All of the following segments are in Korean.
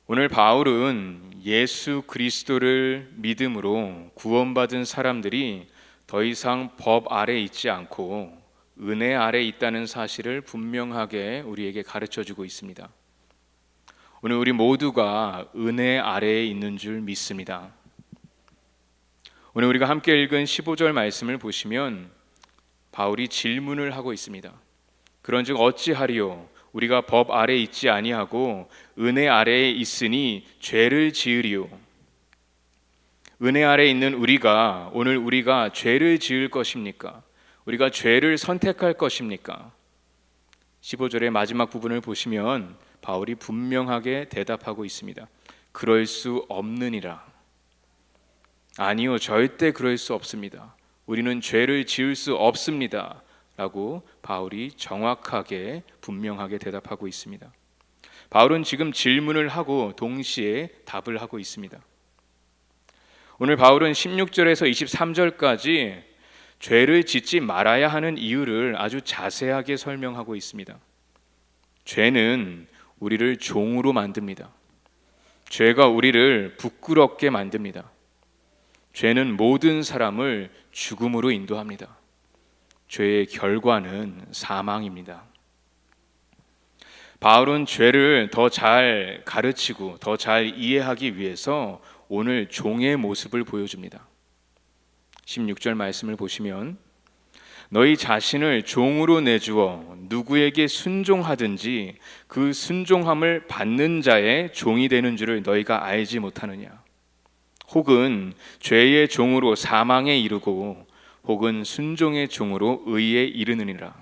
오늘 바울은 예수 그리스도를 믿음으로 구원받은 사람들이 더 이상 법 아래 있지 않고 은혜 아래 있다는 사실을 분명하게 우리에게 가르쳐 주고 있습니다. 오늘 우리 모두가 은혜 아래에 있는 줄 믿습니다. 오늘 우리가 함께 읽은 15절 말씀을 보시면 바울이 질문을 하고 있습니다. 그런즉 어찌하리요? 우리가 법 아래 있지 아니하고 은혜 아래에 있으니 죄를 지으리요. 은혜 아래에 있는 우리가 오늘 우리가 죄를 지을 것입니까? 우리가 죄를 선택할 것입니까? 15절의 마지막 부분을 보시면 바울이 분명하게 대답하고 있습니다. 그럴 수 없느니라. 아니요, 절대 그럴 수 없습니다. 우리는 죄를 지을 수 없습니다. 라고 바울이 정확하게 분명하게 대답하고 있습니다. 바울은 지금 질문을 하고 동시에 답을 하고 있습니다. 오늘 바울은 16절에서 23절까지 죄를 짓지 말아야 하는 이유를 아주 자세하게 설명하고 있습니다. 죄는 우리를 종으로 만듭니다. 죄가 우리를 부끄럽게 만듭니다. 죄는 모든 사람을 죽음으로 인도합니다. 죄의 결과는 사망입니다. 바울은 죄를 더 잘 가르치고 더 잘 이해하기 위해서 오늘 종의 모습을 보여줍니다. 16절 말씀을 보시면 너희 자신을 종으로 내주어 누구에게 순종하든지 그 순종함을 받는 자의 종이 되는 줄을 너희가 알지 못하느냐. 혹은 죄의 종으로 사망에 이르고 혹은 순종의 종으로 의에 이르느니라.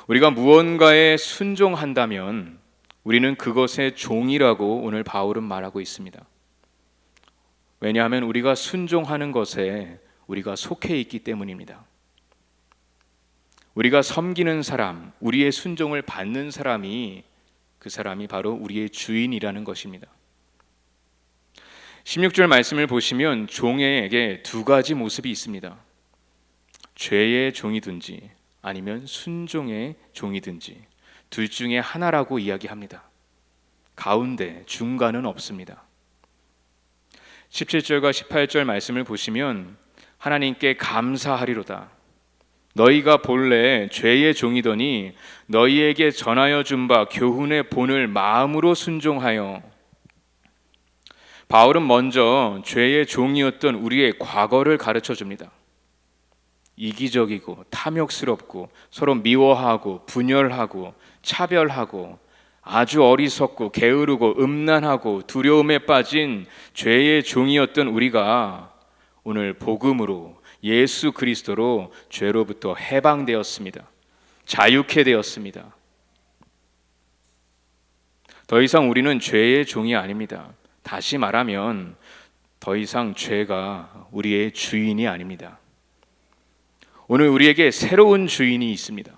우리가 무언가에 순종한다면 우리는 그것의 종이라고 오늘 바울은 말하고 있습니다. 왜냐하면 우리가 순종하는 것에 우리가 속해 있기 때문입니다. 우리가 섬기는 사람, 우리의 순종을 받는 사람이 그 사람이 바로 우리의 주인이라는 것입니다. 16절 말씀을 보시면 종에게 두 가지 모습이 있습니다. 죄의 종이든지 아니면 순종의 종이든지 둘 중에 하나라고 이야기합니다. 가운데 중간은 없습니다. 17절과 18절 말씀을 보시면 하나님께 감사하리로다. 너희가 본래 죄의 종이더니 너희에게 전하여 준 바 교훈의 본을 마음으로 순종하여. 바울은 먼저 죄의 종이었던 우리의 과거를 가르쳐 줍니다. 이기적이고 탐욕스럽고 서로 미워하고 분열하고 차별하고 아주 어리석고 게으르고 음란하고 두려움에 빠진 죄의 종이었던 우리가 오늘 복음으로 예수 그리스도로 죄로부터 해방되었습니다. 자유케 되었습니다. 더 이상 우리는 죄의 종이 아닙니다. 다시 말하면 더 이상 죄가 우리의 주인이 아닙니다. 오늘 우리에게 새로운 주인이 있습니다.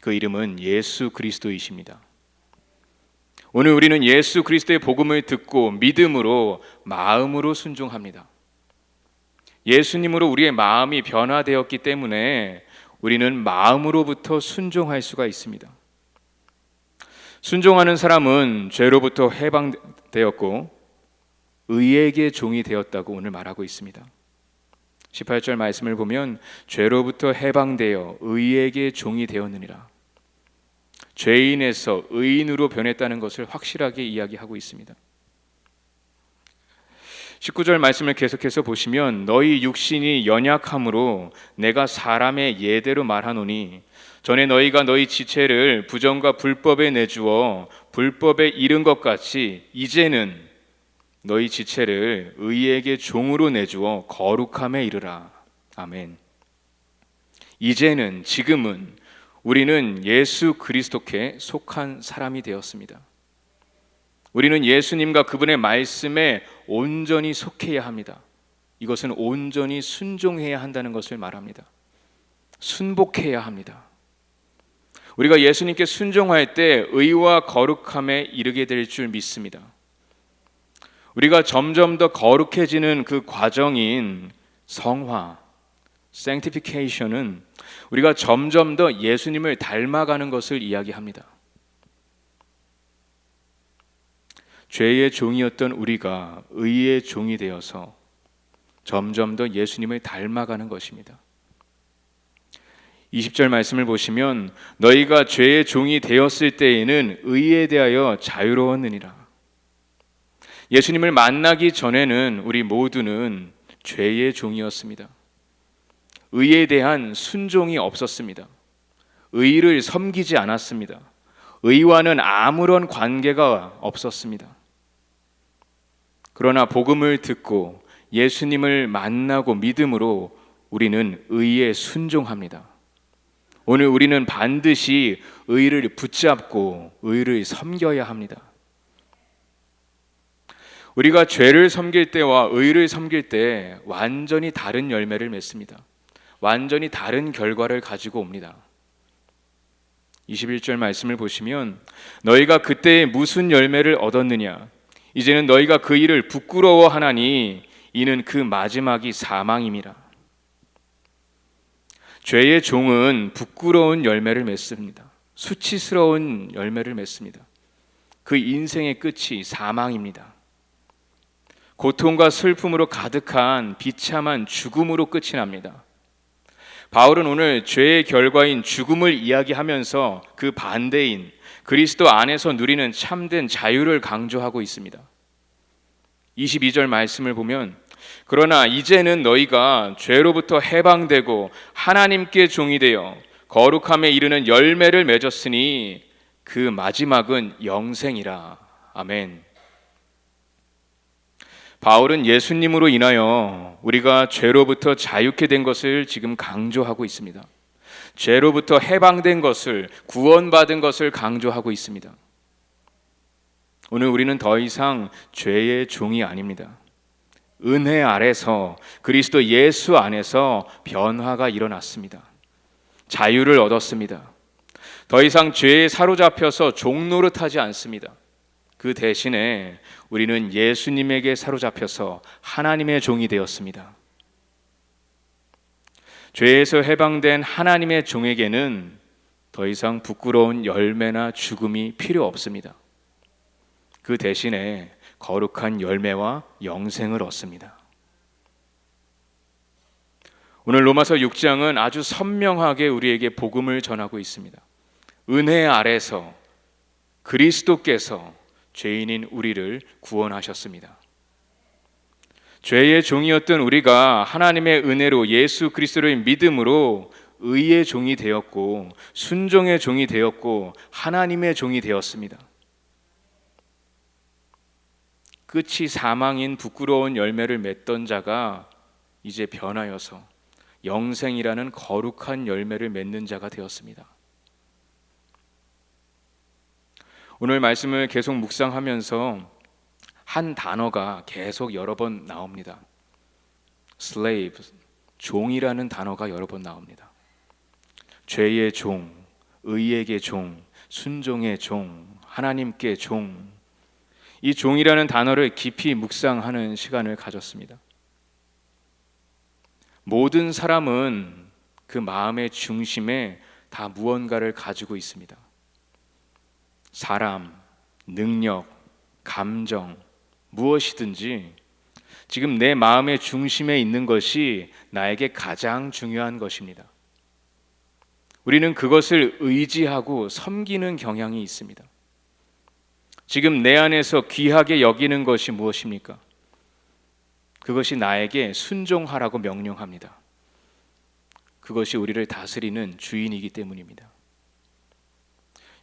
그 이름은 예수 그리스도이십니다. 오늘 우리는 예수 그리스도의 복음을 듣고 믿음으로 마음으로 순종합니다. 예수님으로 우리의 마음이 변화되었기 때문에 우리는 마음으로부터 순종할 수가 있습니다. 순종하는 사람은 죄로부터 해방되었고 의에게 종이 되었다고 오늘 말하고 있습니다. 18절 말씀을 보면 죄로부터 해방되어 의에게 종이 되었느니라. 죄인에서 의인으로 변했다는 것을 확실하게 이야기하고 있습니다. 19절 말씀을 계속해서 보시면 너희 육신이 연약함으로 내가 사람의 예대로 말하노니 전에 너희가 너희 지체를 부정과 불법에 내주어 불법에 이른 것 같이 이제는 너희 지체를 의에게 종으로 내주어 거룩함에 이르라. 아멘. 이제는 지금은 우리는 예수 그리스도께 속한 사람이 되었습니다. 우리는 예수님과 그분의 말씀에 온전히 속해야 합니다. 이것은 온전히 순종해야 한다는 것을 말합니다. 순복해야 합니다. 우리가 예수님께 순종할 때 의와 거룩함에 이르게 될 줄 믿습니다. 우리가 점점 더 거룩해지는 그 과정인 성화, sanctification은 우리가 점점 더 예수님을 닮아가는 것을 이야기합니다. 죄의 종이었던 우리가 의의 종이 되어서 점점 더 예수님을 닮아가는 것입니다. 20절 말씀을 보시면 너희가 죄의 종이 되었을 때에는 의에 대하여 자유로웠느니라. 예수님을 만나기 전에는 우리 모두는 죄의 종이었습니다. 의에 대한 순종이 없었습니다. 의를 섬기지 않았습니다. 의와는 아무런 관계가 없었습니다. 그러나 복음을 듣고 예수님을 만나고 믿음으로 우리는 의에 순종합니다. 오늘 우리는 반드시 의를 붙잡고 의를 섬겨야 합니다. 우리가 죄를 섬길 때와 의를 섬길 때 완전히 다른 열매를 맺습니다. 완전히 다른 결과를 가지고 옵니다. 21절 말씀을 보시면 너희가 그때 무슨 열매를 얻었느냐? 이제는 너희가 그 일을 부끄러워하나니 이는 그 마지막이 사망임이라. 죄의 종은 부끄러운 열매를 맺습니다. 수치스러운 열매를 맺습니다. 그 인생의 끝이 사망입니다. 고통과 슬픔으로 가득한 비참한 죽음으로 끝이 납니다. 바울은 오늘 죄의 결과인 죽음을 이야기하면서 그 반대인 그리스도 안에서 누리는 참된 자유를 강조하고 있습니다. 22절 말씀을 보면 그러나 이제는 너희가 죄로부터 해방되고 하나님께 종이 되어 거룩함에 이르는 열매를 맺었으니 그 마지막은 영생이라. 아멘. 바울은 예수님으로 인하여 우리가 죄로부터 자유케 된 것을 지금 강조하고 있습니다. 죄로부터 해방된 것을, 구원받은 것을 강조하고 있습니다. 오늘 우리는 더 이상 죄의 종이 아닙니다. 은혜 아래서 그리스도 예수 안에서 변화가 일어났습니다. 자유를 얻었습니다. 더 이상 죄에 사로잡혀서 종노릇하지 않습니다. 그 대신에 우리는 예수님에게 사로잡혀서 하나님의 종이 되었습니다. 죄에서 해방된 하나님의 종에게는 더 이상 부끄러운 열매나 죽음이 필요 없습니다. 그 대신에 거룩한 열매와 영생을 얻습니다. 오늘 로마서 6장은 아주 선명하게 우리에게 복음을 전하고 있습니다. 은혜 아래서 그리스도께서 죄인인 우리를 구원하셨습니다. 죄의 종이었던 우리가 하나님의 은혜로 예수 그리스도의 믿음으로 의의 종이 되었고 순종의 종이 되었고 하나님의 종이 되었습니다. 끝이 사망인 부끄러운 열매를 맺던 자가 이제 변하여서 영생이라는 거룩한 열매를 맺는 자가 되었습니다. 오늘 말씀을 계속 묵상하면서 한 단어가 계속 여러 번 나옵니다. slave, 종이라는 단어가 여러 번 나옵니다. 죄의 종, 의에게 종, 순종의 종, 하나님께 종. 이 종이라는 단어를 깊이 묵상하는 시간을 가졌습니다. 모든 사람은 그 마음의 중심에 다 무언가를 가지고 있습니다. 사람, 능력, 감정, 무엇이든지 지금 내 마음의 중심에 있는 것이 나에게 가장 중요한 것입니다. 우리는 그것을 의지하고 섬기는 경향이 있습니다. 지금 내 안에서 귀하게 여기는 것이 무엇입니까? 그것이 나에게 순종하라고 명령합니다. 그것이 우리를 다스리는 주인이기 때문입니다.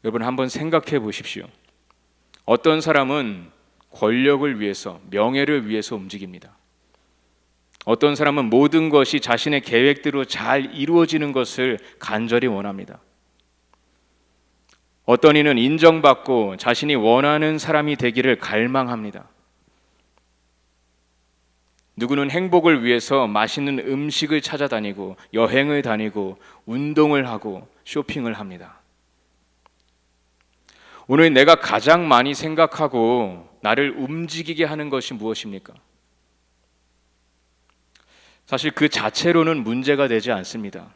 여러분 한번 생각해 보십시오. 어떤 사람은 권력을 위해서, 명예를 위해서 움직입니다. 어떤 사람은 모든 것이 자신의 계획대로 잘 이루어지는 것을 간절히 원합니다. 어떤 이는 인정받고 자신이 원하는 사람이 되기를 갈망합니다. 누구는 행복을 위해서 맛있는 음식을 찾아다니고 여행을 다니고 운동을 하고 쇼핑을 합니다. 오늘 내가 가장 많이 생각하고 나를 움직이게 하는 것이 무엇입니까? 사실 그 자체로는 문제가 되지 않습니다.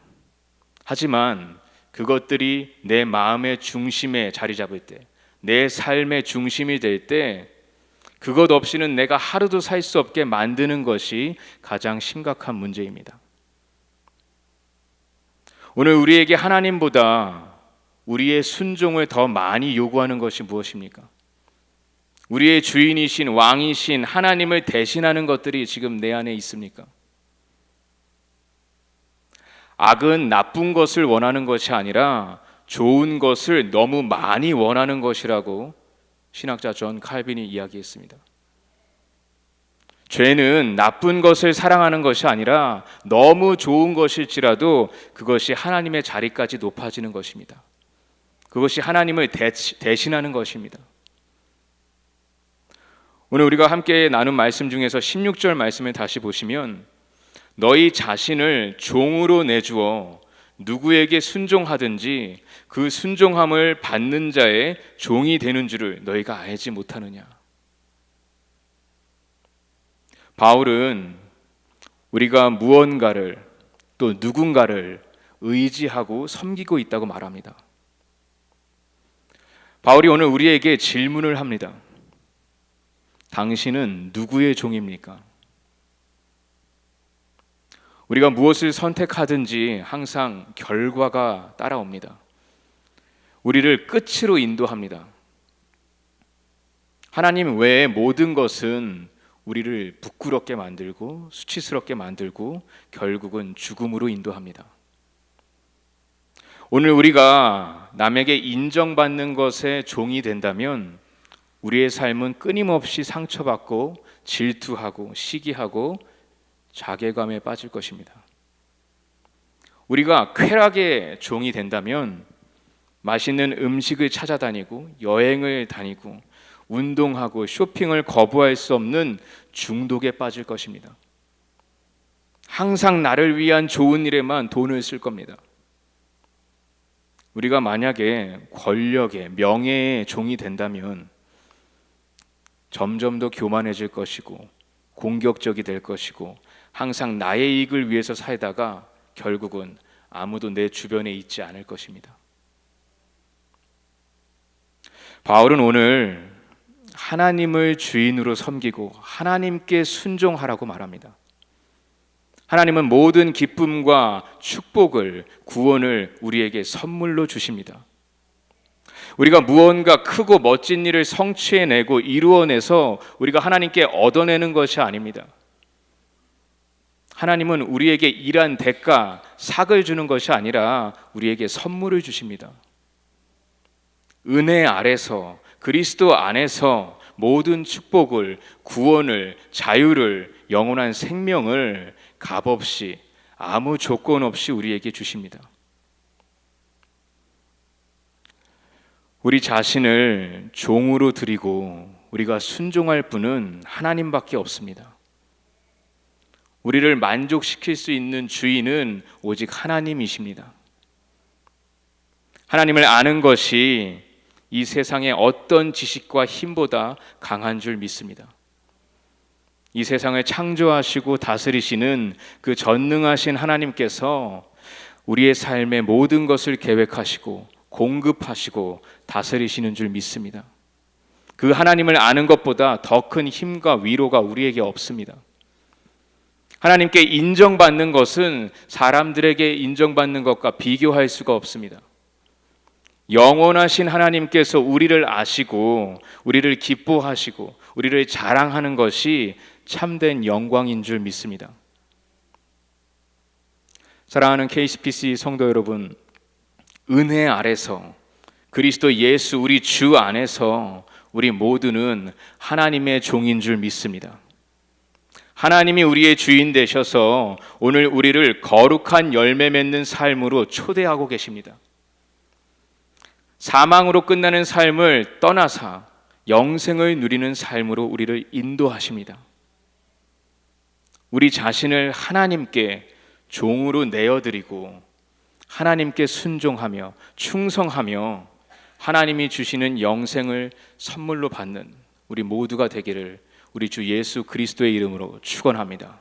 하지만 그것들이 내 마음의 중심에 자리 잡을 때, 내 삶의 중심이 될 때 그것 없이는 내가 하루도 살 수 없게 만드는 것이 가장 심각한 문제입니다. 오늘 우리에게 하나님보다 우리의 순종을 더 많이 요구하는 것이 무엇입니까? 우리의 주인이신 왕이신 하나님을 대신하는 것들이 지금 내 안에 있습니까? 악은 나쁜 것을 원하는 것이 아니라 좋은 것을 너무 많이 원하는 것이라고 신학자 존 칼빈이 이야기했습니다. 죄는 나쁜 것을 사랑하는 것이 아니라 너무 좋은 것일지라도 그것이 하나님의 자리까지 높아지는 것입니다. 그것이 하나님을 대신하는 것입니다. 오늘 우리가 함께 나눈 말씀 중에서 16절 말씀을 다시 보시면 너희 자신을 종으로 내주어 누구에게 순종하든지 그 순종함을 받는 자의 종이 되는 줄을 너희가 알지 못하느냐. 바울은 우리가 무언가를 또 누군가를 의지하고 섬기고 있다고 말합니다. 바울이 오늘 우리에게 질문을 합니다. 당신은 누구의 종입니까? 우리가 무엇을 선택하든지 항상 결과가 따라옵니다. 우리를 끝으로 인도합니다. 하나님 외의 모든 것은 우리를 부끄럽게 만들고 수치스럽게 만들고 결국은 죽음으로 인도합니다. 오늘 우리가 남에게 인정받는 것에 종이 된다면 우리의 삶은 끊임없이 상처받고 질투하고 시기하고 자괴감에 빠질 것입니다. 우리가 쾌락의 종이 된다면 맛있는 음식을 찾아다니고 여행을 다니고 운동하고 쇼핑을 거부할 수 없는 중독에 빠질 것입니다. 항상 나를 위한 좋은 일에만 돈을 쓸 겁니다. 우리가 만약에 권력의 명예의 종이 된다면 점점 더 교만해질 것이고 공격적이 될 것이고 항상 나의 이익을 위해서 살다가 결국은 아무도 내 주변에 있지 않을 것입니다. 바울은 오늘 하나님을 주인으로 섬기고 하나님께 순종하라고 말합니다. 하나님은 모든 기쁨과 축복을, 구원을 우리에게 선물로 주십니다. 우리가 무언가 크고 멋진 일을 성취해내고 이루어내서 우리가 하나님께 얻어내는 것이 아닙니다. 하나님은 우리에게 일한 대가, 삭을 주는 것이 아니라 우리에게 선물을 주십니다. 은혜 아래서, 그리스도 안에서 모든 축복을, 구원을, 자유를, 영원한 생명을 값없이 아무 조건 없이 우리에게 주십니다. 우리 자신을 종으로 드리고 우리가 순종할 분은 하나님밖에 없습니다. 우리를 만족시킬 수 있는 주인은 오직 하나님이십니다. 하나님을 아는 것이 이 세상의 어떤 지식과 힘보다 강한 줄 믿습니다. 이 세상을 창조하시고 다스리시는 그 전능하신 하나님께서 우리의 삶의 모든 것을 계획하시고 공급하시고 다스리시는 줄 믿습니다. 그 하나님을 아는 것보다 더 큰 힘과 위로가 우리에게 없습니다. 하나님께 인정받는 것은 사람들에게 인정받는 것과 비교할 수가 없습니다. 영원하신 하나님께서 우리를 아시고 우리를 기뻐하시고 우리를 자랑하는 것이 참된 영광인 줄 믿습니다. 사랑하는 KCPC 성도 여러분, 은혜 아래서 그리스도 예수 우리 주 안에서 우리 모두는 하나님의 종인 줄 믿습니다. 하나님이 우리의 주인 되셔서 오늘 우리를 거룩한 열매 맺는 삶으로 초대하고 계십니다. 사망으로 끝나는 삶을 떠나사 영생을 누리는 삶으로 우리를 인도하십니다. 우리 자신을 하나님께 종으로 내어드리고 하나님께 순종하며 충성하며 하나님이 주시는 영생을 선물로 받는 우리 모두가 되기를 우리 주 예수 그리스도의 이름으로 축원합니다.